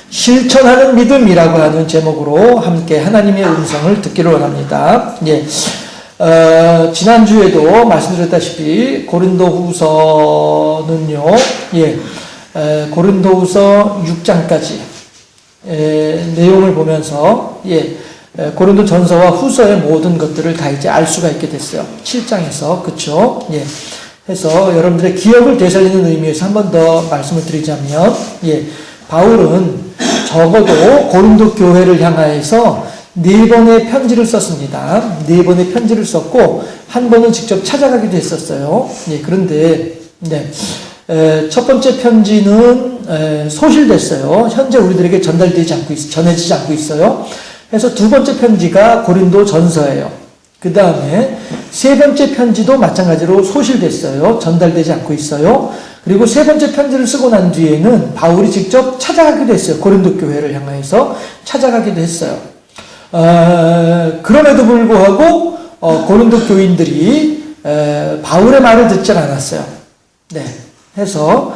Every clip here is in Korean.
실천하는 믿음이라고 하는 제목으로 함께 하나님의 음성을 듣기를 원합니다. 예. 지난주에도 말씀드렸다시피 고린도후서는요, 고린도후서 6장까지 내용을 보면서 고린도 전서와 후서의 모든 것들을 다 이제 알 수가 있게 됐어요. 7장에서 그쵸? 해서 여러분들의 기억을 되살리는 의미에서 한 번 더 말씀을 드리자면, 바울은 적어도 고린도 교회를 향하여서 4번의 편지를 썼습니다. 4번의 편지를 썼고 한 번은 직접 찾아가기도 했었어요. 그런데 첫 번째 편지는 소실됐어요. 현재 우리들에게 전해지지 않고 있어요. 그래서 두 번째 편지가 고린도 전서예요. 그 다음에 세 번째 편지도 마찬가지로 소실됐어요. 전달되지 않고 있어요. 그리고 세 번째 편지를 쓰고 난 뒤에는 바울이 직접 찾아가기도 했어요. 고린도 교회를 향해서 찾아가기도 했어요. 그럼에도 불구하고 고린도 교인들이 바울의 말을 듣질 않았어요. 해서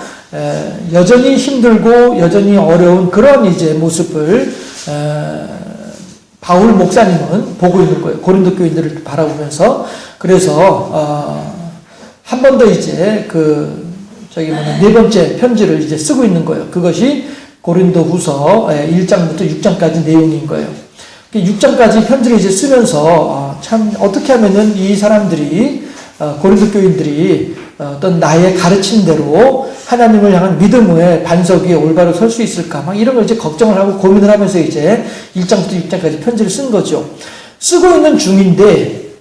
여전히 힘들고 여전히 어려운 그런 이제 모습을 바울 목사님은 보고 있는 거예요. 고린도 교인들을 바라보면서. 그래서 한 번 더 이제 네 번째 편지를 이제 쓰고 있는 거예요. 그것이 고린도후서 1장부터 6장까지 내용인 거예요. 6장까지 편지를 이제 쓰면서 참 어떻게 하면은 이 사람들이 고린도 교인들이 어떤 나의 가르친 대로 하나님을 향한 믿음의 반석 위에 올바로 설 수 있을까 막 이런 걸 이제 걱정을 하고 고민을 하면서 이제 1장부터 6장까지 편지를 쓴 거죠.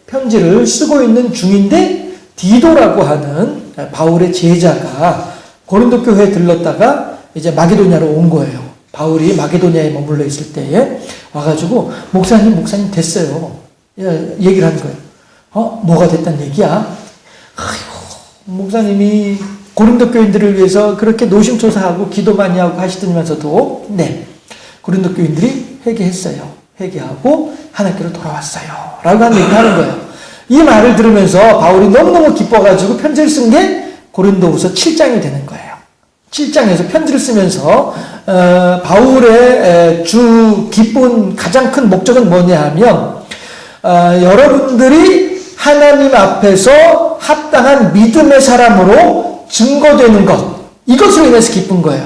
편지를 쓰고 있는 중인데 디도라고 하는 바울의 제자가 고린도 교회에 들렀다가 이제 마게도냐로 온 거예요. 바울이 마게도냐에 머물러 있을 때에 와가지고 목사님 됐어요. 얘기를 한 거예요. 뭐가 됐단 얘기야? 아이고, 목사님이 고린도 교인들을 위해서 그렇게 노심초사하고 기도 많이 하고 하시더니면서도 고린도 교인들이 회개했어요. 회개하고 하나님께로 돌아왔어요. 라고 하는 얘기를 하는 거예요. 이 말을 들으면서 바울이 너무너무 기뻐가지고 편지를 쓴 게 고린도후서 7장이 되는 거예요. 7장에서 편지를 쓰면서 바울의 주 기쁜 가장 큰 목적은 뭐냐 하면 여러분들이 하나님 앞에서 합당한 믿음의 사람으로 증거되는 것, 이것으로 인해서 기쁜 거예요.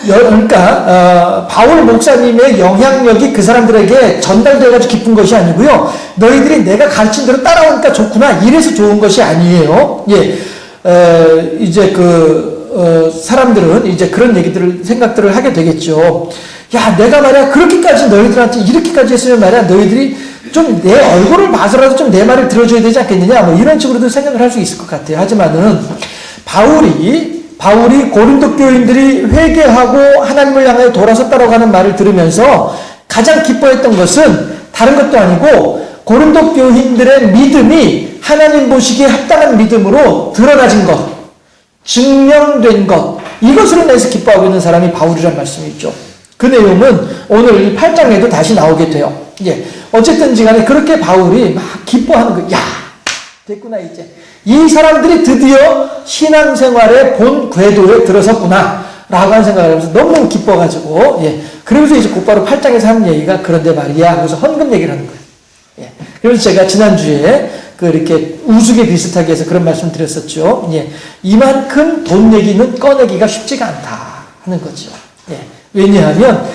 그러니까 바울 목사님의 영향력이 그 사람들에게 전달돼가지고 기쁜 것이 아니고요. 너희들이 내가 가르친 대로 따라오니까 좋구나, 이래서 좋은 것이 아니에요. 이제 사람들은 이제 그런 생각들을 하게 되겠죠. 야, 내가 말이야 그렇게까지 너희들한테 이렇게까지 했으면 말이야 너희들이 좀 내 얼굴을 봐서라도 좀 내 말을 들어줘야 되지 않겠느냐, 뭐 이런 식으로도 생각을 할 수 있을 것 같아요. 하지만은 바울이 고린도 교인들이 회개하고 하나님을 향해 돌아섰다라고 하는 말을 들으면서 가장 기뻐했던 것은 다른 것도 아니고 고린도 교인들의 믿음이 하나님 보시기에 합당한 믿음으로 드러나진 것, 증명된 것, 이것으로 인해서 기뻐하고 있는 사람이 바울이란 말씀이 있죠. 그 내용은 오늘 이 8장에도 다시 나오게 돼요. 어쨌든지 간에 그렇게 바울이 막 기뻐하는 거예요. 야, 됐구나 이제. 이 사람들이 드디어 신앙생활의 본 궤도에 들어섰구나 라고 하는 생각을 하면서 너무 기뻐가지고 그러면서 이제 곧바로 8장에서 하는 얘기가 그런데 말이야 하면서 헌금 얘기를 하는 거예요. 그래서 제가 지난주에 이렇게 우스개 비슷하게 해서 그런 말씀 드렸었죠. 이만큼 돈 얘기는 꺼내기가 쉽지가 않다 하는 거죠. 왜냐하면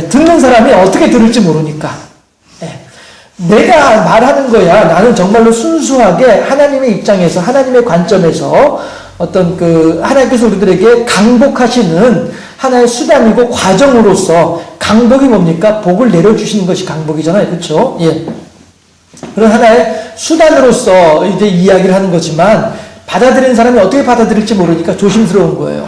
듣는 사람이 어떻게 들을지 모르니까. 내가 말하는 거야. 나는 정말로 순수하게 하나님의 입장에서, 하나님의 관점에서 어떤 하나님께서 우리들에게 강복하시는 하나의 수단이고 과정으로서, 강복이 뭡니까? 복을 내려주시는 것이 강복이잖아요. 그렇죠? 그런 하나의 수단으로서 이제 이야기를 하는 거지만, 받아들이는 사람이 어떻게 받아들일지 모르니까 조심스러운 거예요.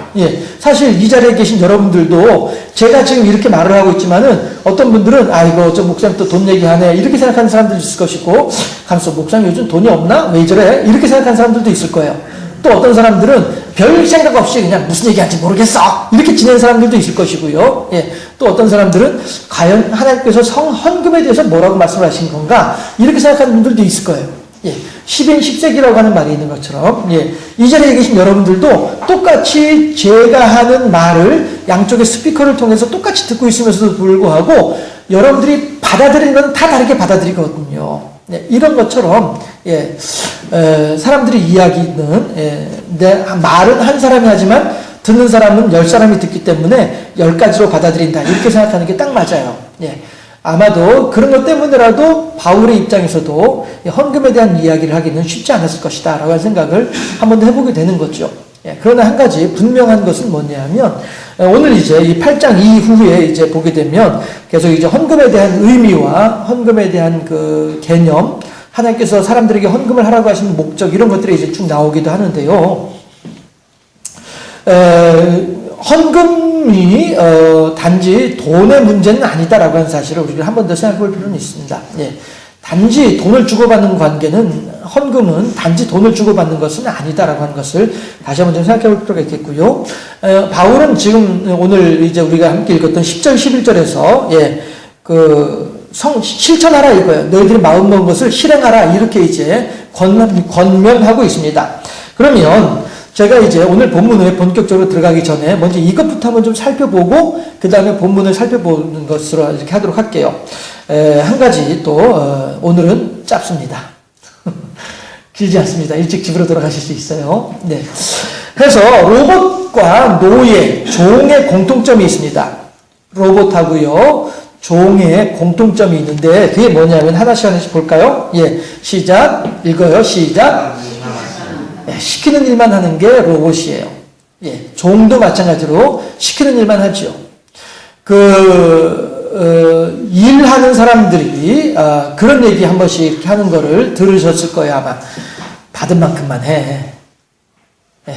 사실 이 자리에 계신 여러분들도 제가 지금 이렇게 말을 하고 있지만은 어떤 분들은 아이고 저 목사님 또 돈 얘기하네 이렇게 생각하는 사람들도 있을 것이고, 가면서 목사님 요즘 돈이 없나? 왜 저래? 이렇게 생각하는 사람들도 있을 거예요. 또 어떤 사람들은 별 생각 없이 그냥 무슨 얘기하는지 모르겠어 이렇게 지내는 사람들도 있을 것이고요. 또 어떤 사람들은 과연 하나님께서 헌금에 대해서 뭐라고 말씀을 하신 건가 이렇게 생각하는 분들도 있을 거예요. 10인 10색이라고 하는 말이 있는 것처럼, 예, 이 자리에 계신 여러분들도 똑같이 제가 하는 말을 양쪽의 스피커를 통해서 똑같이 듣고 있으면서도 불구하고 여러분들이 받아들이는 건 다 다르게 받아들이거든요. 예, 이런 것처럼, 예, 사람들의 이야기는, 예, 내 말은 한 사람이 하지만 듣는 사람은 10사람이 듣기 때문에 10가지로 받아들인다. 이렇게 생각하는 게 딱 맞아요. 예. 아마도 그런 것 때문에라도 바울의 입장에서도 헌금에 대한 이야기를 하기는 쉽지 않았을 것이다. 라고 하는 생각을 한 번 더 해보게 되는 거죠. 예. 그러나 한 가지 분명한 것은 뭐냐면, 오늘 이제 이 8장 이후에 이제 보게 되면 계속 이제 헌금에 대한 의미와 헌금에 대한 그 개념, 하나님께서 사람들에게 헌금을 하라고 하시는 목적, 이런 것들이 이제 쭉 나오기도 하는데요. 헌금이 단지 돈의 문제는 아니다라고 하는 사실을 우리가 한 번 더 생각해 볼 필요는 있습니다. 예. 단지 돈을 주고받는 관계는, 헌금은 단지 돈을 주고받는 것은 아니다라고 하는 것을 다시 한번 좀 생각해 볼 필요가 있겠고요. 바울은 지금 오늘 이제 우리가 함께 읽었던 10절, 11절에서, 예, 실천하라 이거예요. 너희들이 마음먹은 것을 실행하라. 이렇게 이제 권면하고 있습니다. 그러면 제가 이제 오늘 본문에 본격적으로 들어가기 전에 먼저 이것부터 한번 좀 살펴보고 그 다음에 본문을 살펴보는 것으로 이렇게 하도록 할게요. 한 가지 또 오늘은 짧습니다. 길지 않습니다. 일찍 집으로 돌아가실 수 있어요. 네. 그래서 로봇과 노예, 종의 공통점이 있습니다. 로봇하고요, 종의 공통점이 있는데 그게 뭐냐면 하나씩 볼까요? 예, 시작. 읽어요. 시작. 시키는 일만 하는 게 로봇이에요. 예, 종도 마찬가지로 시키는 일만 하죠. 일하는 사람들이, 그런 얘기 한 번씩 하는 거를 들으셨을 거예요, 아마. 받은 만큼만 해. 예,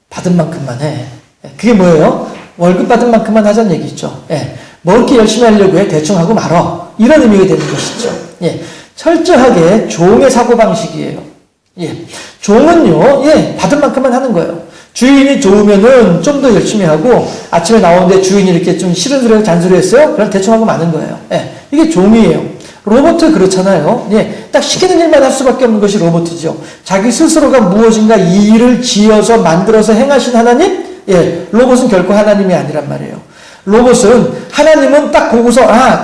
받은 만큼만 해. 그게 뭐예요? 월급 받은 만큼만 하자는 얘기죠. 예, 뭐 이렇게 열심히 하려고 해? 대충 하고 말어. 이런 의미가 되는 것이죠. 예, 철저하게 종의 사고방식이에요. 예. 종은요, 예, 받은 만큼만 하는 거예요. 주인이 좋으면은 좀 더 열심히 하고, 아침에 나오는데 주인이 이렇게 좀 싫은 소리하고 잔소리 했어요? 그럼 대충 하고 마는 거예요. 예. 이게 종이에요. 로봇은 그렇잖아요. 예. 딱 시키는 일만 할 수밖에 없는 것이 로봇이죠. 자기 스스로가 무엇인가 이 일을 지어서 만들어서 행하신 하나님? 예. 로봇은 결코 하나님이 아니란 말이에요. 로봇은, 하나님은 딱 보고서,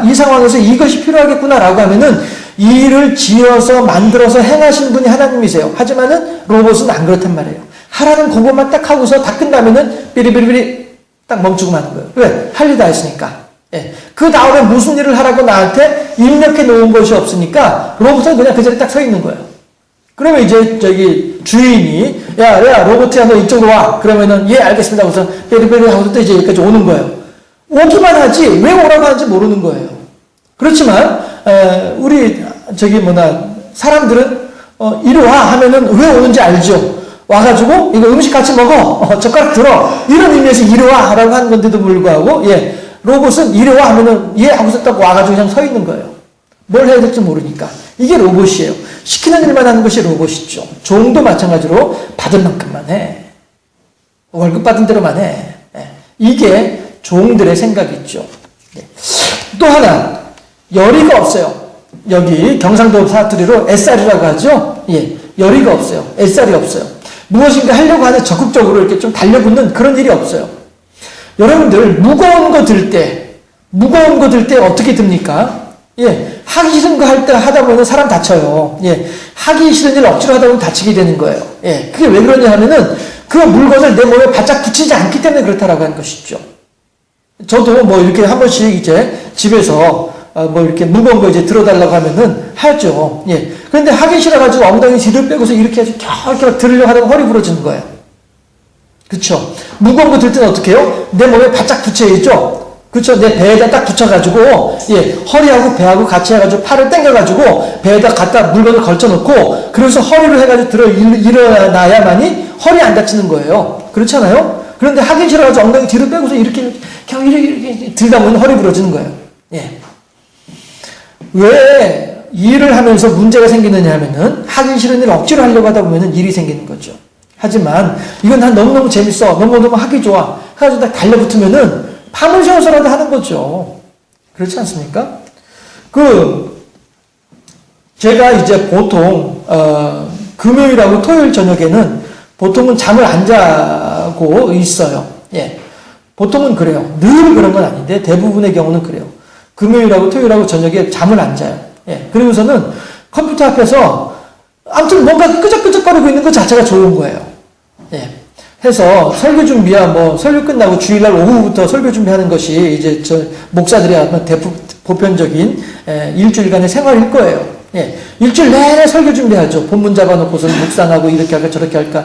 이 상황에서 이것이 필요하겠구나라고 하면은, 이 일을 지어서 만들어서 행하신 분이 하나님이세요. 하지만은 로봇은 안 그렇단 말이에요. 하라는 그것만 딱 하고서 다 끝나면은 삐리삐리삐리 딱 멈추고 마는 거예요. 왜? 할 일 다 했으니까. 예. 그 다음에 무슨 일을 하라고 나한테 입력해 놓은 것이 없으니까 로봇은 그냥 그 자리에 딱 서 있는 거예요. 그러면 이제 주인이 야 로봇이야 너 이쪽으로 와. 그러면은 예 알겠습니다. 하고서 삐리삐리 하고서 또 이제 여기까지 오는 거예요. 오기만 하지 왜 오라고 하는지 모르는 거예요. 그렇지만 우리 사람들은 이리 와 하면은 왜 오는지 알죠. 와가지고 이거 음식 같이 먹어. 젓가락 들어. 이런 의미에서 이리 와 라고 하는 건데도 불구하고, 예, 로봇은 이리 와 하면은 예 하고서 딱 와가지고 그냥 서 있는 거예요. 뭘 해야 될지 모르니까. 이게 로봇이에요. 시키는 일만 하는 것이 로봇이죠. 종도 마찬가지로 받은 만큼만 해. 월급 받은 대로만 해. 예. 이게 종들의 생각이죠. 예. 또 하나, 열의가 없어요. 여기 경상도 사투리로 애살이라고 하죠. 예, 열의가 없어요. 애살이 없어요. 무엇인가 하려고 하는 적극적으로 이렇게 좀 달려붙는 그런 일이 없어요. 여러분들 무거운 거 들 때 어떻게 듭니까? 예, 하기 싫은 거 하다 보면 사람 다쳐요. 예, 하기 싫은 일 억지로 하다 보면 다치게 되는 거예요. 예, 그게 왜 그러냐 하면은 그 물건을 내 몸에 바짝 붙이지 않기 때문에 그렇다라고 하는 것이죠. 저도 뭐 이렇게 한 번씩 이제 집에서 뭐 이렇게 무거운 거 이제 들어달라고 하면은 하죠. 예. 그런데 하기 싫어가지고 엉덩이 뒤를 빼고서 이렇게 해서 이렇게 들으려고 하다가 허리 부러지는 거예요. 그쵸? 무거운 거 들 때는 어떻게 해요? 내 몸에 바짝 붙여야죠. 그쵸? 내 배에다 딱 붙여가지고, 예, 허리하고 배하고 같이 해가지고 팔을 당겨가지고 배에다 갖다 물건을 걸쳐놓고, 그래서 허리로 해가지고 일어나야만이 허리 안 다치는 거예요. 그렇잖아요? 그런데 하기 싫어가지고 엉덩이 뒤로 빼고서 이렇게 들다 보면 허리 부러지는 거예요. 예. 왜 일을 하면서 문제가 생기느냐 하면은 하기 싫은 일을 억지로 하려고 하다 보면은 일이 생기는 거죠. 하지만 이건 난 너무너무 재밌어. 너무너무 하기 좋아. 해가지고 딱 달려붙으면은 밤을 새워서라도 하는 거죠. 그렇지 않습니까? 제가 이제 보통, 금요일하고 토요일 저녁에는 보통은 잠을 안 자고 있어요. 예. 보통은 그래요. 늘 그런 건 아닌데 대부분의 경우는 그래요. 금요일하고 토요일하고 저녁에 잠을 안 자요. 예. 그러고서는 컴퓨터 앞에서 아무튼 뭔가 끄적끄적거리고 있는 것 자체가 좋은 거예요. 예. 해서 설교 준비야, 설교 끝나고 주일날 오후부터 설교 준비하는 것이 이제 목사들이 하는 보편적인 일주일간의 생활일 거예요. 예. 일주일 내내 설교 준비하죠. 본문 잡아놓고서 묵상하고 이렇게 할까 저렇게 할까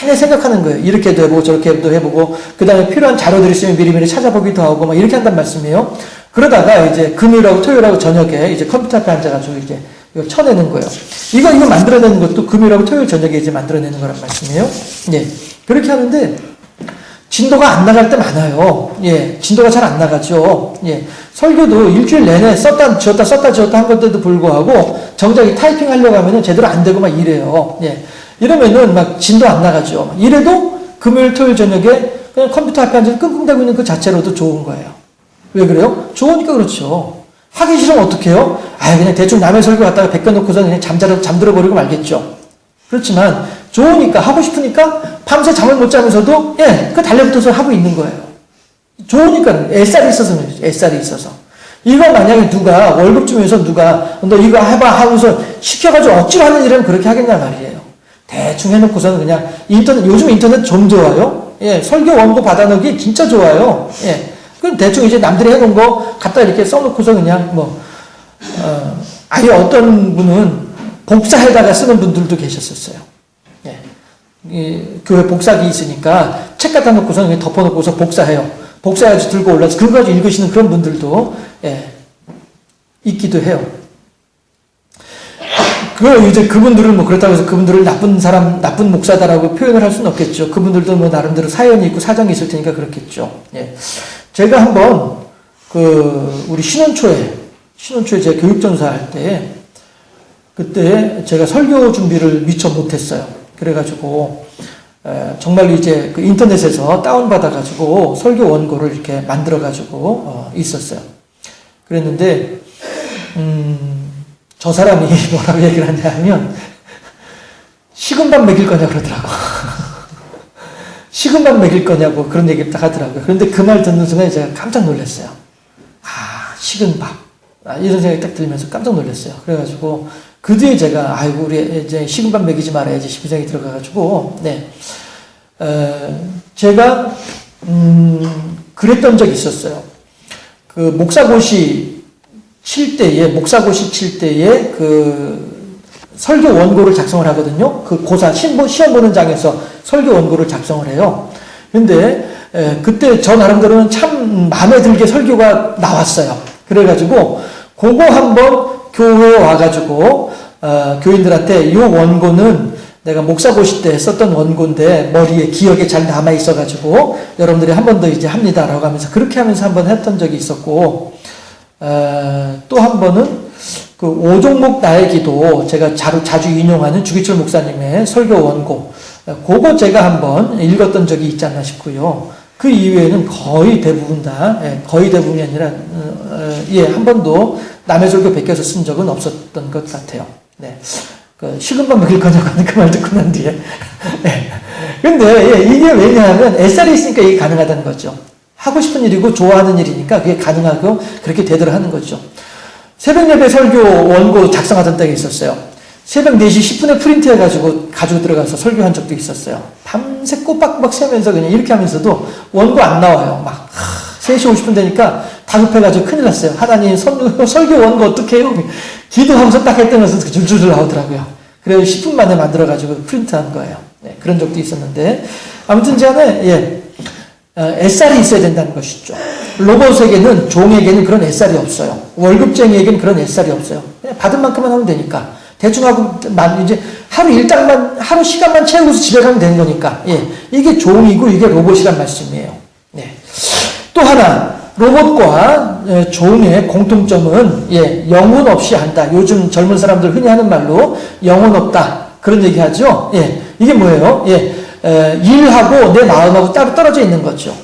내내 생각하는 거예요. 이렇게도 해보고 저렇게도 해보고 그 다음에 필요한 자료들이 있으면 미리미리 찾아보기도 하고 막 이렇게 한단 말씀이에요. 그러다가 이제 금요일하고 토요일하고 저녁에 이제 컴퓨터 앞에 앉아가지고 이제 이거 쳐내는 거예요. 이거 만들어내는 것도 금요일하고 토요일 저녁에 이제 만들어내는 거란 말씀이에요. 예. 그렇게 하는데 진도가 안 나갈 때 많아요. 예. 진도가 잘 안 나가죠. 예. 설교도 일주일 내내 썼다 지웠다 한 건데도 불구하고 정작 타이핑 하려고 하면은 제대로 안 되고 막 이래요. 예. 이러면은 막 진도 안 나가죠. 이래도 금요일 토요일 저녁에 그냥 컴퓨터 앞에 앉아서 끙끙대고 있는 그 자체로도 좋은 거예요. 왜 그래요? 좋으니까 그렇죠. 하기 싫으면 어떡해요? 그냥 대충 남의 설교 갖다가 베껴놓고서 그냥 잠들어 버리고 말겠죠. 그렇지만 좋으니까 하고 싶으니까 밤새 잠을 못 자면서도 그 달려붙어서 하고 있는 거예요. 좋으니까 애살이 있어서 이거 만약에 누가 월급 주면서 누가 너 이거 해봐 하고서 시켜가지고 억지로 하는 일은 그렇게 하겠냐 말이에요. 대충 해놓고서는 그냥 요즘 인터넷 좀 좋아요. 예, 설교 원고 받아놓기 진짜 좋아요. 예, 그럼 대충 이제 남들이 해놓은 거 갖다 이렇게 써놓고서 그냥 아예 어떤 분은 복사해다가 쓰는 분들도 계셨었어요. 교회 복사기 있으니까 책 갖다 놓고서 그냥 덮어놓고서 복사해요. 복사해서 들고 올라서 그거 가지고 읽으시는 그런 분들도 있기도 해요. 이제 그분들은 그렇다고 해서 그분들을 나쁜 목사다라고 표현을 할 수는 없겠죠. 그분들도 나름대로 사연이 있고 사정이 있을 테니까 그렇겠죠. 예. 제가 한번 우리 신혼초에 제가 교육전사 할 때 그때 제가 설교 준비를 미처 못했어요. 그래가지고 정말로 이제 그 인터넷에서 다운받아가지고 설교 원고를 이렇게 만들어가지고 있었어요. 그랬는데 저 사람이 뭐라고 얘기를 하냐 하면 식은밥 먹일 거냐고 그러더라고. 식은밥 먹일 거냐고 그런 얘기를 딱 하더라고요. 그런데 그 말 듣는 순간 제가 깜짝 놀랐어요. 식은밥. 이런 생각이 딱 들면서 깜짝 놀랐어요. 그래가지고 그 뒤에 제가 우리 이제 식은밥 먹이지 말아야지 싶은 생각이 들어가가지고 제가 그랬던 적이 있었어요. 그 목사고시 칠 때에 그 설교 원고를 작성을 하거든요. 그 고사 시험 보는 장에서 설교 원고를 작성을 해요. 근데 그때 저 나름대로는 참 마음에 들게 설교가 나왔어요. 그래가지고 그거 한번 교회에 와가지고 교인들한테 이 원고는 내가 목사고시 때 썼던 원고인데 머리에 기억에 잘 남아 있어가지고 여러분들이 한 번 더 이제 합니다라고 하면서 그렇게 하면서 한번 했던 적이 있었고 또 한 번은 그 오종목 나의 기도 제가 자주 인용하는 주기철 목사님의 설교 원고 그거 제가 한번 읽었던 적이 있지 않나 싶고요. 그 이외에는 거의 대부분이 아니라 한 번도 남의 설교 베껴서 쓴 적은 없었던 것 같아요. 네. 식은밥 먹일 거냐고 하는 그 말 듣고 난 뒤에. 네. 근데 이게 왜냐하면 SR이 있으니까 이게 가능하다는 거죠. 하고 싶은 일이고 좋아하는 일이니까 그게 가능하고 그렇게 되도록 하는 거죠. 새벽 예배 설교 원고 작성하던 때가 있었어요. 새벽 4시 10분에 프린트해가지고 가지고 들어가서 설교한 적도 있었어요. 밤새 꼬박꼬박 세면서 그냥 이렇게 하면서도 원고 안 나와요. 막 3시 50분 되니까 다급해가지고 큰일 났어요. 하나님 설교 원고 어떻게 해요? 기도하면서 딱 했더니 줄줄줄 나오더라고요. 그래서 10분 만에 만들어가지고 프린트한 거예요. 네, 그런 적도 있었는데 아무튼 저는 SR이 있어야 된다는 것이죠. 로봇에게는 종에게는 그런 SR이 없어요. 월급쟁이에게는 그런 SR이 없어요. 그냥 받은 만큼만 하면 되니까 대충 하고 이제 하루 시간만 채우고서 집에 가면 되는 거니까 이게 종이고 이게 로봇이란 말씀이에요. 네. 또 하나 로봇과 종의 공통점은 영혼 없이 한다. 요즘 젊은 사람들 흔히 하는 말로 영혼 없다 그런 얘기하죠. 이게 뭐예요? 일하고 내 마음하고 따로 떨어져 있는 거죠.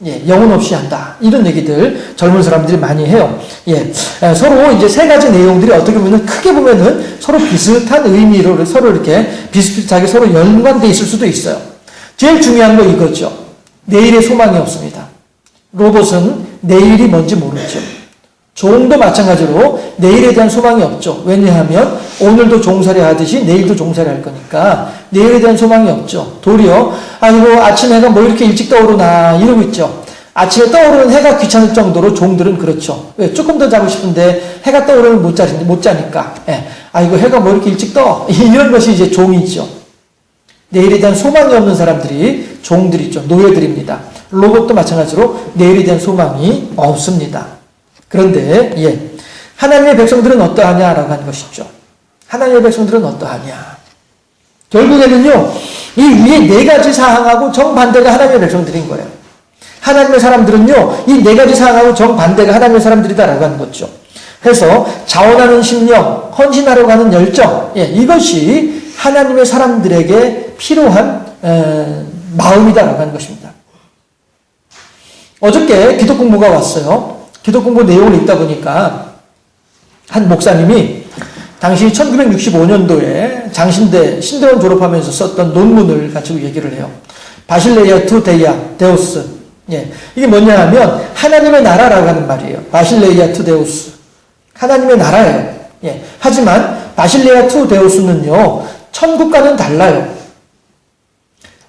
예, 영혼 없이 한다. 이런 얘기들 젊은 사람들이 많이 해요. 예, 서로 이제 세 가지 내용들이 어떻게 보면 크게 보면은 서로 비슷한 의미로 서로 이렇게 비슷비슷하게 서로 연관되어 있을 수도 있어요. 제일 중요한 거 이거죠. 내일의 소망이 없습니다. 로봇은 내일이 뭔지 모르죠. 종도 마찬가지로 내일에 대한 소망이 없죠. 왜냐하면 오늘도 종살이 하듯이 내일도 종살이 할 거니까 내일에 대한 소망이 없죠. 도리어 아이고 아침 해가 뭐 이렇게 일찍 떠오르나 이러고 있죠. 아침에 떠오르는 해가 귀찮을 정도로 종들은 그렇죠. 왜? 조금 더 자고 싶은데 해가 떠오르면 못 자니까. 예. 아이고 해가 뭐 이렇게 일찍 떠. 이런 것이 이제 종이죠. 내일에 대한 소망이 없는 사람들이 종들이죠. 노예들입니다. 로봇도 마찬가지로 내일에 대한 소망이 없습니다. 그런데 예, 하나님의 백성들은 어떠하냐라고 하는 것이죠. 하나님의 백성들은 어떠하냐. 결국에는요, 이 위에 네 가지 사항하고 정반대가 하나님의 백성들인 거예요. 하나님의 사람들은요, 이 네 가지 사항하고 정반대가 하나님의 사람들이다라고 하는 거죠. 그래서 자원하는 심령, 헌신하려고 하는 열정, 예, 이것이 하나님의 사람들에게 필요한 마음이다라고 하는 것입니다. 어저께 기도 공부가 왔어요. 기도 공부 내용을 읽다 보니까 한 목사님이 당시 1965년도에 장신대 신대원 졸업하면서 썼던 논문을 가지고 얘기를 해요. 바실레이아 투 데우스. 예, 이게 뭐냐 하면 하나님의 나라라고 하는 말이에요. 바실레이아 투 데우스. 하나님의 나라예요. 예, 하지만 바실레이아 투 데우스는요, 천국과는 달라요.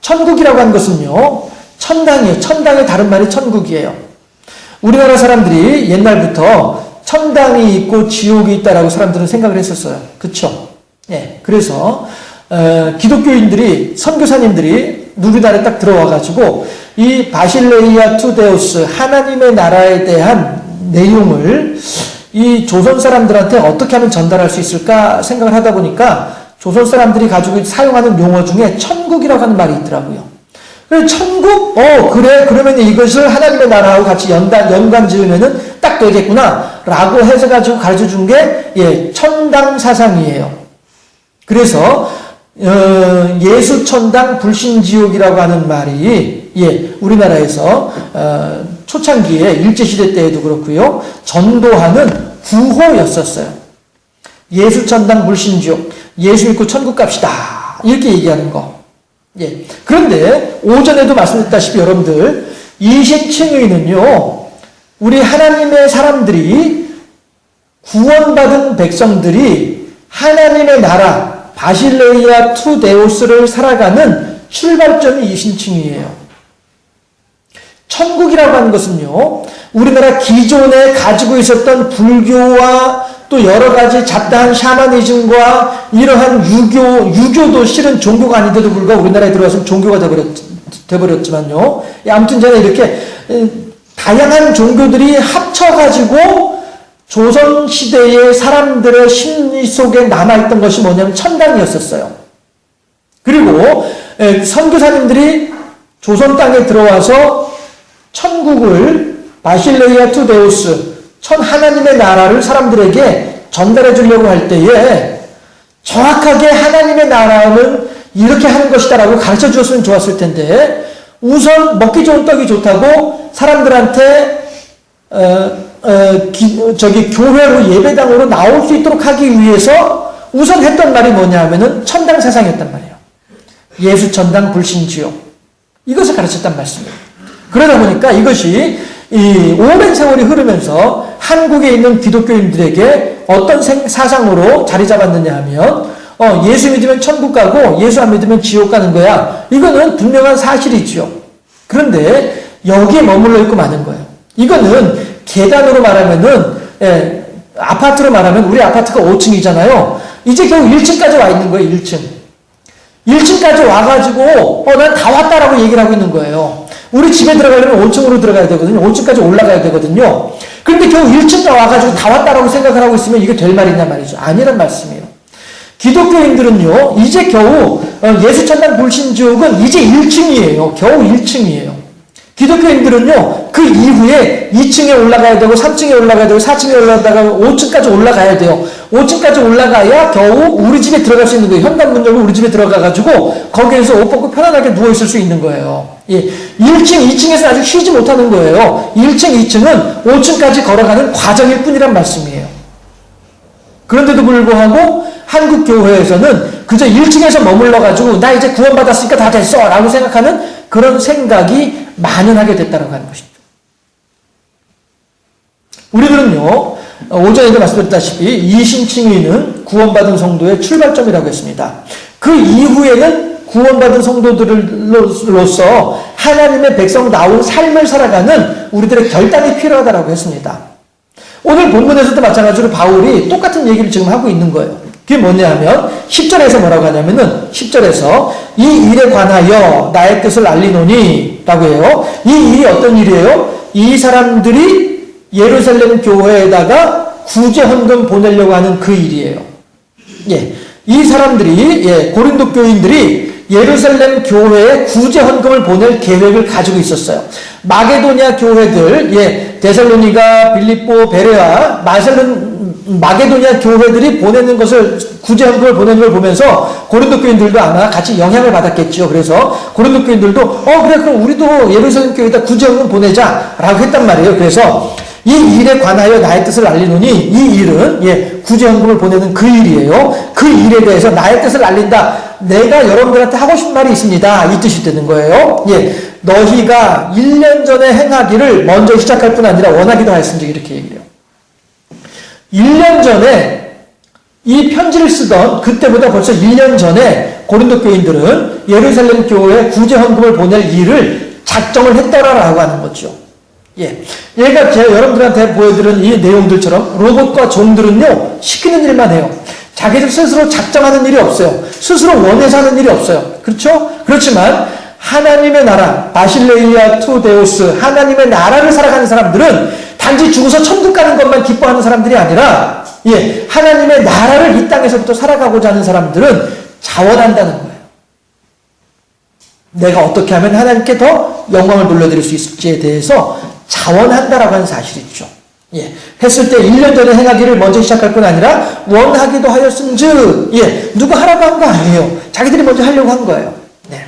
천국이라고 하는 것은요, 천당이에요. 천당의 다른 말이 천국이에요. 우리나라 사람들이 옛날부터 천당이 있고 지옥이 있다라고 사람들은 생각을 했었어요. 그쵸? 예. 그래서, 기독교인들이, 선교사님들이 우리나라에 딱 들어와가지고, 이 바실레이아 투 데우스, 하나님의 나라에 대한 내용을 이 조선 사람들한테 어떻게 하면 전달할 수 있을까 생각을 하다 보니까 조선 사람들이 가지고 사용하는 용어 중에 천국이라고 하는 말이 있더라고요. 천국? 그래. 그러면 이것을 하나님의 나라하고 같이 연관 지으면은 딱 되겠구나. 라고 해서 가지고 가르쳐 준 게, 예, 천당 사상이에요. 그래서, 예수 천당 불신지옥이라고 하는 말이, 예, 우리나라에서, 초창기에 일제시대 때에도 그렇고요. 전도하는 구호였었어요. 예수 천당 불신지옥. 예수 믿고 천국 갑시다. 이렇게 얘기하는 거. 예. 그런데 오전에도 말씀드렸다시피 여러분들 이신칭의는요, 우리 하나님의 사람들이 구원받은 백성들이 하나님의 나라 바실레이아 투 데우스를 살아가는 출발점이 이신칭의예요. 천국이라고 하는 것은요, 우리나라 기존에 가지고 있었던 불교와 또 여러 가지 잡다한 샤머니즘과 이러한 유교도 실은 종교가 아닌데도 불구하고 우리나라에 들어와서 종교가 돼버렸지만요. 아무튼 저는 이렇게 다양한 종교들이 합쳐가지고 조선시대의 사람들의 심리 속에 남아있던 것이 뭐냐면 천당이었었어요. 그리고 선교사님들이 조선 땅에 들어와서 천국을 바실레이아 투 데우스, 하나님의 나라를 사람들에게 전달해 주려고 할 때에 정확하게 하나님의 나라는 이렇게 하는 것이다라고 가르쳐 주었으면 좋았을 텐데, 우선 먹기 좋은 떡이 좋다고 사람들한테 교회로 예배당으로 나올 수 있도록 하기 위해서 우선 했던 말이 뭐냐 하면은 천당 세상이었단 말이에요. 예수 천당 불신지옥. 이것을 가르쳤단 말씀이에요. 그러다 보니까 이것이 이 오랜 세월이 흐르면서 한국에 있는 기독교인들에게 어떤 사상으로 자리 잡았느냐 하면, 예수 믿으면 천국 가고 예수 안 믿으면 지옥 가는 거야. 이거는 분명한 사실이죠. 그런데 여기에 머물러 있고 마는 거예요. 이거는 계단으로 말하면은, 아파트로 말하면 우리 아파트가 5층이잖아요. 이제 겨우 1층까지 와 있는 거예요, 1층. 1층까지 와가지고, 난 다 왔다라고 얘기를 하고 있는 거예요. 우리 집에 들어가려면 5층으로 들어가야 되거든요. 5층까지 올라가야 되거든요. 그런데 겨우 1층까지 와가지고 다 왔다라고 생각을 하고 있으면 이게 될 말이냐 말이죠. 아니란 말씀이에요. 기독교인들은요, 이제 겨우, 예수 천당 불신지옥은 이제 1층이에요. 겨우 1층이에요. 기독교인들은요, 그 이후에 2층에 올라가야 되고, 3층에 올라가야 되고, 4층에 올라가다가 5층까지 올라가야 돼요. 5층까지 올라가야 겨우 우리 집에 들어갈 수 있는 거예요. 현관문 열고 우리 집에 들어가가지고, 거기에서 옷 벗고 편안하게 누워있을 수 있는 거예요. 예. 1층, 2층에서 아직 쉬지 못하는 거예요. 1층, 2층은 5층까지 걸어가는 과정일 뿐이란 말씀이에요. 그런데도 불구하고, 한국 교회에서는 그저 1층에서 머물러가지고, 나 이제 구원받았으니까 다 됐어! 라고 생각하는 그런 생각이 만연하게 됐다고 하는 것이죠. 우리들은요, 오전에도 말씀드렸다시피 이신칭의는 구원받은 성도의 출발점이라고 했습니다. 그 이후에는 구원받은 성도들로서 하나님의 백성다운 삶을 살아가는 우리들의 결단이 필요하다고 했습니다. 오늘 본문에서도 마찬가지로 바울이 똑같은 얘기를 지금 하고 있는 거예요. 그게 뭐냐 하면 10절에서 뭐라고 하냐면은 10절에서 이 일에 관하여 나의 뜻을 알리노니 라고 해요. 이 일이 어떤 일이에요? 이 사람들이 예루살렘 교회에다가 구제 헌금 보내려고 하는 그 일이에요. 예. 이 사람들이, 예, 고린도 교인들이 예루살렘 교회에 구제 헌금을 보낼 계획을 가지고 있었어요. 마게도냐 교회들, 예, 데살로니가, 빌립보, 베레아, 마게도냐 교회들이 보내는 것을, 구제 헌금을 보내는 걸 보면서 고린도 교인들도 아마 같이 영향을 받았겠죠. 그래서 고린도 교인들도 그래, 그럼 우리도 예루살렘 교회에다 구제 헌금 보내자라고 했단 말이에요. 그래서 이 일에 관하여 나의 뜻을 알리노니, 이 일은, 예, 구제 헌금을 보내는 그 일이에요. 그 일에 대해서 나의 뜻을 알린다. 내가 여러분들한테 하고 싶은 말이 있습니다. 이 뜻이 되는 거예요. 예, 너희가 1년 전에 행하기를 먼저 시작할 뿐 아니라 원하기도 하였은지 이렇게 얘기해요. 1년 전에 이 편지를 쓰던 그때보다 벌써 1년 전에 고린도 교인들은 예루살렘 교회에 구제 헌금을 보낼 일을 작정을 했더라라고 하는 거죠. 예. 얘가 제가 여러분들한테 보여드린 이 내용들처럼 로봇과 종들은요, 시키는 일만 해요. 자기들 스스로 작정하는 일이 없어요. 스스로 원해서 하는 일이 없어요. 그렇죠? 그렇지만 하나님의 나라, 바실레이아 투 데오스, 하나님의 나라를 살아가는 사람들은 단지 죽어서 천국 가는 것만 기뻐하는 사람들이 아니라, 예, 하나님의 나라를 이 땅에서부터 살아가고자 하는 사람들은 자원한다는 거예요. 내가 어떻게 하면 하나님께 더 영광을 돌려드릴 수 있을지에 대해서 자원한다라고 하는 사실이죠. 예. 했을 때 1년 전에 행하기를 먼저 시작할 뿐 아니라 원하기도 하였은즉, 예, 누가 하라고 한 거 아니에요. 자기들이 먼저 하려고 한 거예요. 네.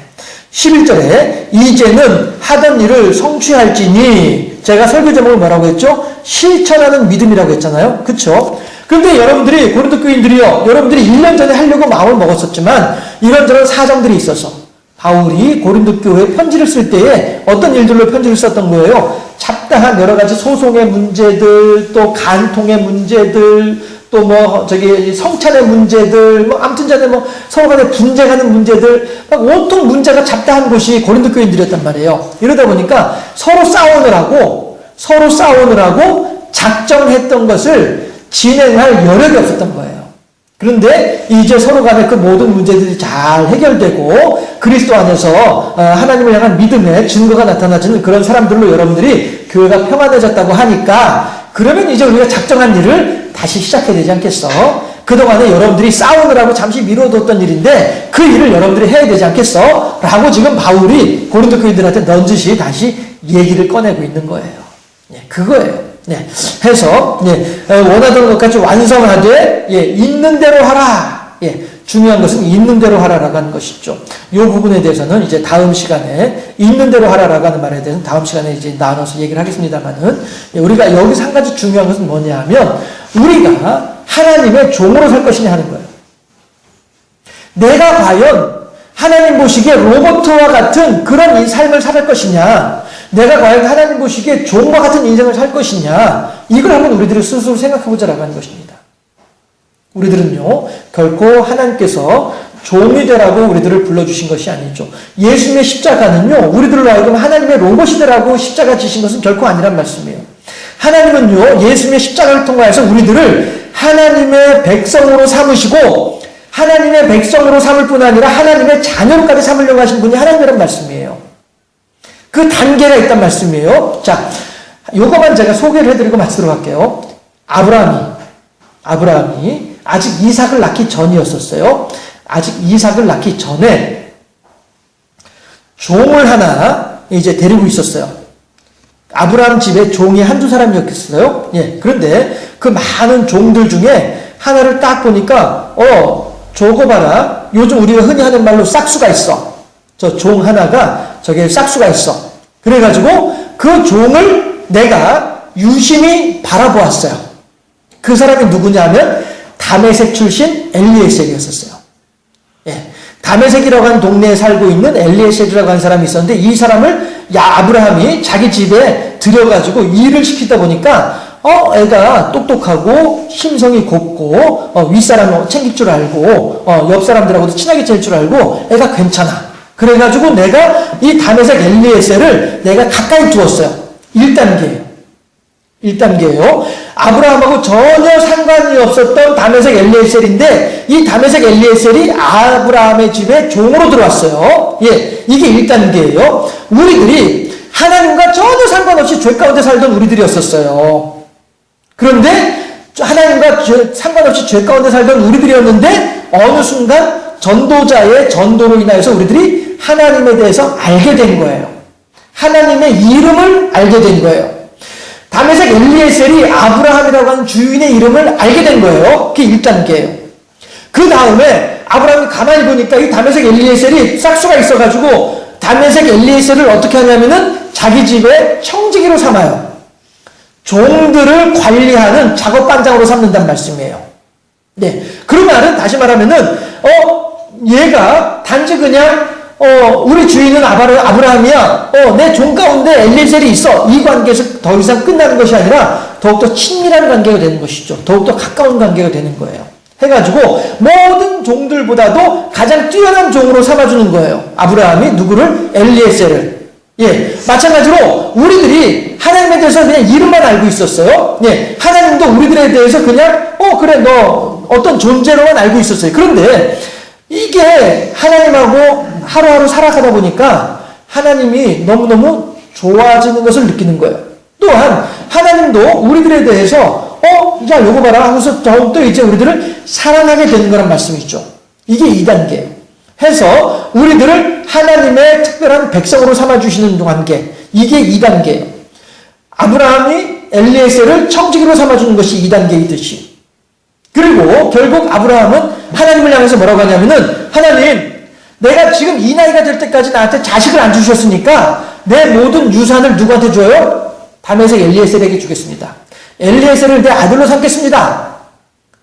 11절에 이제는 하던 일을 성취할지니, 제가 설교 제목을 뭐라고 했죠? 실천하는 믿음이라고 했잖아요. 그쵸? 그런데 여러분들이, 고린도 교인들이요, 여러분들이 1년 전에 하려고 마음을 먹었었지만 이런저런 사정들이 있어서 바울이 고린도 교회에 편지를 쓸 때에 어떤 일들로 편지를 썼던 거예요? 잡다한 여러 가지 소송의 문제들, 또 간통의 문제들, 또 성찬의 문제들, 아무튼 전에 서로 간에 분쟁하는 문제들, 막 온통 문제가 잡다한 곳이 고린도 교인들이었단 말이에요. 이러다 보니까 서로 싸우느라고 작정했던 것을 진행할 여력이 없었던 거예요. 그런데 이제 서로 간에 그 모든 문제들이 잘 해결되고 그리스도 안에서 하나님을 향한 믿음의 증거가 나타나지는 그런 사람들로 여러분들이 교회가 평안해졌다고 하니까, 그러면 이제 우리가 작정한 일을 다시 시작해야 되지 않겠어? 그동안에 여러분들이 싸우느라고 잠시 미뤄뒀던 일인데 그 일을 여러분들이 해야 되지 않겠어? 라고 지금 바울이 고린도 교인들한테 넌지시 다시 얘기를 꺼내고 있는 거예요. 예, 그거예요. 네, 해서, 예, 원하던 것까지 완성하되, 예, 있는 대로 하라. 예, 중요한 것은 있는 대로 하라라고 하는 것이죠. 이 부분에 대해서는 이제 다음 시간에, 있는 대로 하라라고 하는 말에 대해서는 다음 시간에 이제 나눠서 얘기를 하겠습니다만은, 예, 우리가 여기서 한 가지 중요한 것은 뭐냐 하면, 우리가 하나님의 종으로 살 것이냐 하는 거예요. 내가 과연 하나님 보시기에 로봇과 같은 그런 삶을 살 것이냐, 내가 과연 하나님 보시기에 종과 같은 인생을 살 것이냐, 이걸 한번 우리들이 스스로 생각해보자라고 하는 것입니다. 우리들은요, 결코 하나님께서 종이 되라고 우리들을 불러주신 것이 아니죠. 예수님의 십자가는요, 우리들로 하여금 하나님의 로봇이 되라고 십자가 지신 것은 결코 아니란 말씀이에요. 하나님은요, 예수님의 십자가를 통하여서 우리들을 하나님의 백성으로 삼으시고, 하나님의 백성으로 삼을 뿐 아니라 하나님의 자녀로까지 삼으려고 하신 분이 하나님이란 말씀이에요. 그 단계가 있단 말씀이에요. 자, 요거만 제가 소개를 해드리고 마치도록 할게요. 아브라함이 아직 이삭을 낳기 전이었었어요. 아직 이삭을 낳기 전에 종을 하나 이제 데리고 있었어요. 아브라함 집에 종이 한두 사람이었겠어요? 예. 그런데 그 많은 종들 중에 하나를 딱 보니까, 저거 봐라. 요즘 우리가 흔히 하는 말로 싹수가 있어. 저 종 하나가 저게 싹수가 있어. 그래가지고 그 종을 내가 유심히 바라보았어요. 그 사람이 누구냐면 다메섹 출신 엘리에셀이었었어요. 예. 다메섹이라고 하는 동네에 살고 있는 엘리에셀이라고 하는 사람이 있었는데 이 사람을 아브라함이 자기 집에 들여가지고 일을 시키다 보니까 애가 똑똑하고 심성이 곱고 윗사람 챙길 줄 알고 옆 사람들하고도 친하게 지낼 줄 알고 애가 괜찮아. 그래가지고 내가 이 다메섹 엘리에셀을 내가 가까이 두었어요. 1단계예요. 아브라함하고 전혀 상관이 없었던 다메섹 엘리에셀인데 이 다메섹 엘리에셀이 아브라함의 집에 종으로 들어왔어요. 예, 이게 1단계예요. 우리들이 하나님과 전혀 상관없이 죄 가운데 살던 우리들이었었어요. 그런데 하나님과 상관없이 죄 가운데 살던 우리들이었는데 어느 순간 전도자의 전도로 인하여서 우리들이 하나님에 대해서 알게 된 거예요. 하나님의 이름을 알게 된 거예요. 다메섹 엘리에셀이 아브라함이라고 하는 주인의 이름을 알게 된 거예요. 그게 1단계예요. 그 다음에 아브라함이 가만히 보니까 이 다메섹 엘리에셀이 싹수가 있어가지고 다메섹 엘리에셀을 어떻게 하냐면은 자기 집에 청지기로 삼아요. 종들을 관리하는 작업반장으로 삼는단 말씀이에요. 네. 그 말은 다시 말하면은 얘가 단지 그냥 우리 주인은 아브라함이야. 내 종 가운데 엘리에셀이 있어. 이 관계에서 더 이상 끝나는 것이 아니라 더욱더 친밀한 관계가 되는 것이죠. 더욱더 가까운 관계가 되는 거예요. 해가지고 모든 종들보다도 가장 뛰어난 종으로 삼아주는 거예요. 아브라함이 누구를? 엘리에셀을. 예, 마찬가지로 우리들이 하나님에 대해서 그냥 이름만 알고 있었어요. 예, 하나님도 우리들에 대해서 그냥 그래 너 어떤 존재로만 알고 있었어요. 그런데 이게 하나님하고 하루하루 살아가다 보니까 하나님이 너무너무 좋아지는 것을 느끼는 거예요. 또한 하나님도 우리들에 대해서 야 요거 봐라 하고서 더욱더 이제 우리들을 사랑하게 되는 거란 말씀이죠. 이게 2단계 해서 우리들을 하나님의 특별한 백성으로 삼아주시는 관계, 이게 2단계예요. 아브라함이 엘리에셀을 청지기로 삼아주는 것이 2단계이듯이, 그리고 결국 아브라함은 하나님을 향해서 뭐라고 하냐면은, 하나님, 내가 지금 이 나이가 될 때까지 나한테 자식을 안 주셨으니까 내 모든 유산을 누구한테 줘요? 다메섹 엘리에셀에게 주겠습니다. 엘리에셀을 내 아들로 삼겠습니다.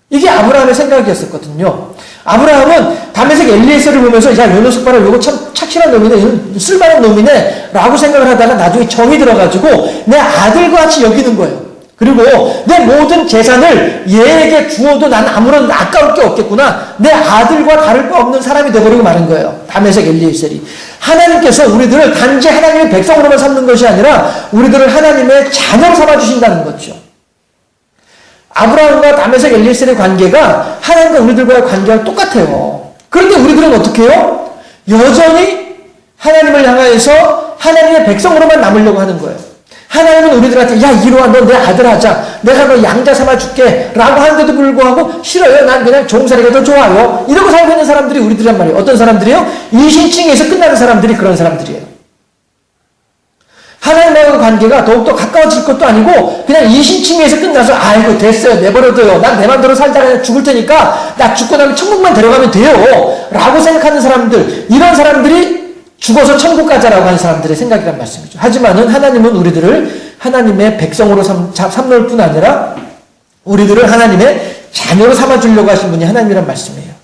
이게 아브라함의 생각이었었거든요. 아브라함은 다메섹 엘리에셀을 보면서 야, 요 녀석 봐라, 요거 참 착실한 놈이네, 쓸만한 놈이네 라고 생각을 하다가 나중에 정이 들어가지고 내 아들과 같이 여기는 거예요. 그리고 내 모든 재산을 얘에게 주어도 난 아무런 아까울 게 없겠구나, 내 아들과 다를 바 없는 사람이 되어버리고 마는 거예요. 다메섹 엘리에셀이. 하나님께서 우리들을 단지 하나님의 백성으로만 삼는 것이 아니라 우리들을 하나님의 자녀로 삼아주신다는 거죠. 아브라함과 다메섹 엘리에셀의 관계가 하나님과 우리들과의 관계랑 똑같아요. 그런데 우리들은 어떻게 해요? 여전히 하나님을 향하여서 하나님의 백성으로만 남으려고 하는 거예요. 하나님은 우리들한테 야 이리 와, 너 내 아들 하자, 내가 너 양자 삼아줄게 라고 하는데도 불구하고 싫어요, 난 그냥 종살이가 더 좋아요, 이러고 살고 있는 사람들이 우리들이란 말이에요. 어떤 사람들이요? 이신칭에서 끝나는 사람들이 그런 사람들이에요. 하나님과의 관계가 더욱더 가까워질 것도 아니고 그냥 이신칭에서 끝나서 아이고 됐어요, 내버려둬요, 난 내 맘대로 살다가 죽을 테니까 나 죽고 나면 천국만 데려가면 돼요 라고 생각하는 사람들, 이런 사람들이 죽어서 천국 가자라고 하는 사람들의 생각이란 말씀이죠. 하지만은 하나님은 우리들을 하나님의 백성으로 삼을 뿐 아니라 우리들을 하나님의 자녀로 삼아주려고 하신 분이 하나님이란 말씀이에요.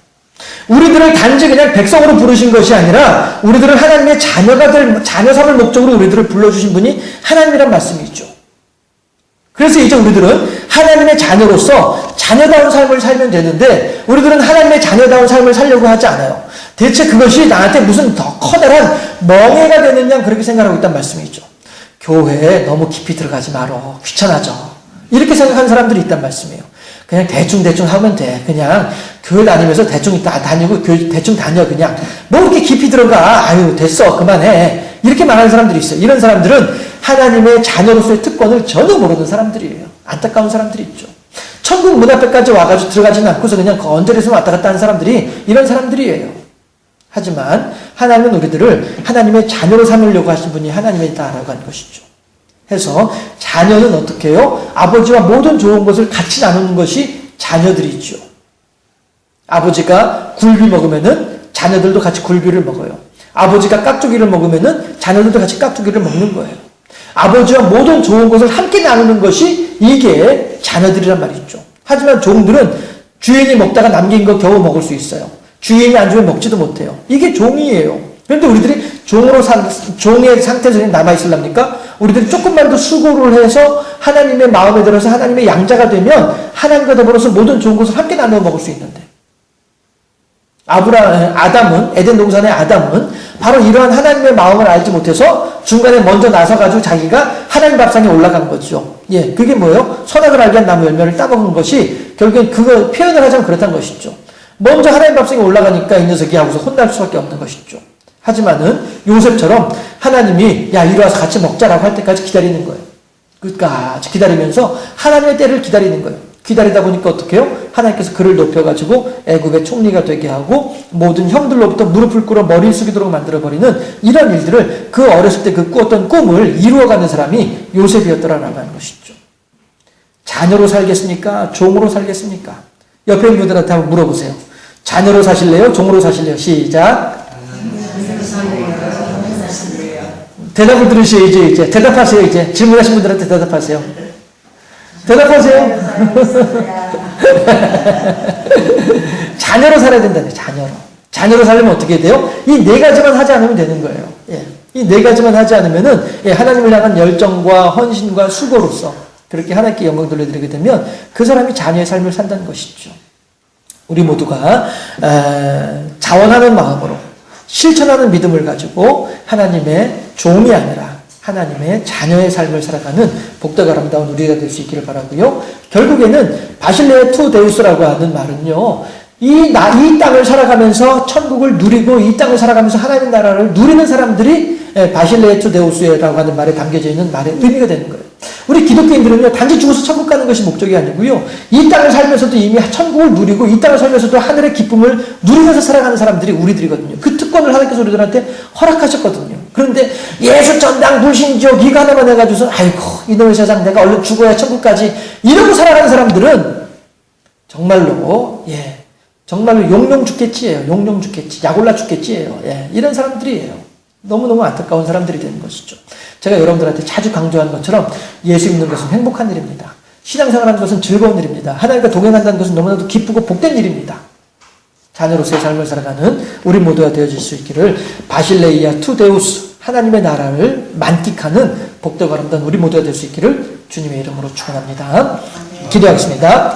우리들을 단지 그냥 백성으로 부르신 것이 아니라 우리들을 하나님의 자녀 삼을 목적으로 우리들을 불러주신 분이 하나님이란 말씀이죠. 그래서 이제 우리들은 하나님의 자녀로서 자녀다운 삶을 살면 되는데 우리들은 하나님의 자녀다운 삶을 살려고 하지 않아요. 대체 그것이 나한테 무슨 더 커다란 멍해가 되는 양 그렇게 생각하고 있단 말씀이죠. 교회에 너무 깊이 들어가지 말어, 귀찮아져, 이렇게 생각하는 사람들이 있단 말씀이에요. 그냥 대충 하면 돼, 그냥 교회 다니면서 대충 다니고 대충 다녀, 그냥 뭐 이렇게 깊이 들어가, 아유 됐어 그만해, 이렇게 말하는 사람들이 있어요. 이런 사람들은 하나님의 자녀로서의 특권을 전혀 모르는 사람들이에요. 안타까운 사람들이 있죠. 천국 문 앞에까지 와가지고 들어가지는 않고서 그냥 언저리에서 왔다 갔다 하는 사람들이 이런 사람들이에요. 하지만 하나님은 우리들을 하나님의 자녀로 삼으려고 하신 분이 하나님이다라고 하는 것이죠. 해서 자녀는 어떻게 해요? 아버지와 모든 좋은 것을 같이 나누는 것이 자녀들이죠. 아버지가 굴비 먹으면은 자녀들도 같이 굴비를 먹어요. 아버지가 깍두기를 먹으면은 자녀들도 같이 깍두기를 먹는 거예요. 아버지와 모든 좋은 것을 함께 나누는 것이 이게 자녀들이란 말이죠. 하지만 종들은 주인이 먹다가 남긴 거 겨우 먹을 수 있어요. 주인이 안 주면 먹지도 못해요. 이게 종이에요. 그런데 우리들이 종의 상태에서 남아있으랍니까? 우리들이 조금만 더 수고를 해서 하나님의 마음에 들어서 하나님의 양자가 되면 하나님과 더불어서 모든 좋은 것을 함께 나누어 먹을 수 있는데, 아담은, 에덴 동산의 아담은 바로 이러한 하나님의 마음을 알지 못해서 중간에 먼저 나서가지고 자기가 하나님 밥상에 올라간 거죠. 예, 그게 뭐예요? 선악을 알게 한 나무 열매를 따먹은 것이 결국엔 그거 표현을 하자면 그렇다는 것이죠. 먼저 하나님 밥상에 올라가니까 이 녀석이 하고서 혼날 수밖에 없는 것이죠. 하지만은 요셉처럼 하나님이 야 이리 와서 같이 먹자라고 할 때까지 기다리는 거예요. 끝까지 기다리면서 하나님의 때를 기다리는 거예요. 기다리다 보니까 어떻게 해요? 하나님께서 그를 높여가지고 애굽의 총리가 되게 하고 모든 형들로부터 무릎을 꿇어 머리를 숙이도록 만들어버리는 이런 일들을 그 어렸을 때 그 꾸었던 꿈을 이루어가는 사람이 요셉이었더라라고 하는 것이죠. 자녀로 살겠습니까? 종으로 살겠습니까? 옆에 있는 분들한테 한번 물어보세요. 자녀로 사실래요? 종으로 사실래요? 시작. 대답을 들으셔야죠. 이제 대답하세요. 이제 질문하신 분들한테 대답하세요. 대답하세요. 자녀로 살아야 된다네. 자녀로 살려면 어떻게 돼요? 이 네 가지만 하지 않으면 되는 거예요. 예. 이 네 가지만 하지 않으면은 하나님을 향한 열정과 헌신과 수고로서 그렇게 하나님께 영광 돌려드리게 되면 그 사람이 자녀의 삶을 산다는 것이죠. 우리 모두가 자원하는 마음으로 실천하는 믿음을 가지고 하나님의 종이 아니라 하나님의 자녀의 삶을 살아가는 복되고 아름다운 우리가 될 수 있기를 바라고요. 결국에는 바실레아 투 데우스라고 하는 말은요. 이 땅을 살아가면서 천국을 누리고 이 땅을 살아가면서 하나님의 나라를 누리는 사람들이 바실레아 투 데우스라고 하는 말에 담겨져 있는 말의 의미가 되는 거예요. 우리 기독교인들은요, 단지 죽어서 천국 가는 것이 목적이 아니고요, 이 땅을 살면서도 이미 천국을 누리고, 이 땅을 살면서도 하늘의 기쁨을 누리면서 살아가는 사람들이 우리들이거든요. 그 특권을 하나님께서 우리들한테 허락하셨거든요. 그런데 예수 전당 불신지옥 이거 하나만 해가지고서, 아이고, 이놈의 세상 내가 얼른 죽어야 천국까지, 이러고 살아가는 사람들은 정말로, 정말로 용용 죽겠지예요. 용용 죽겠지. 약올라 죽겠지예요. 이런 사람들이에요. 너무너무 안타까운 사람들이 되는 것이죠. 제가 여러분들한테 자주 강조하는 것처럼 예수 믿는 것은 행복한 일입니다. 신앙생활하는 것은 즐거운 일입니다. 하나님과 동행한다는 것은 너무나도 기쁘고 복된 일입니다. 자녀로서의 삶을 살아가는 우리 모두가 되어질 수 있기를 바실레이아 투 데우스 하나님의 나라를 만끽하는 복되고 아름다운 우리 모두가 될 수 있기를 주님의 이름으로 축원합니다. 기도하겠습니다.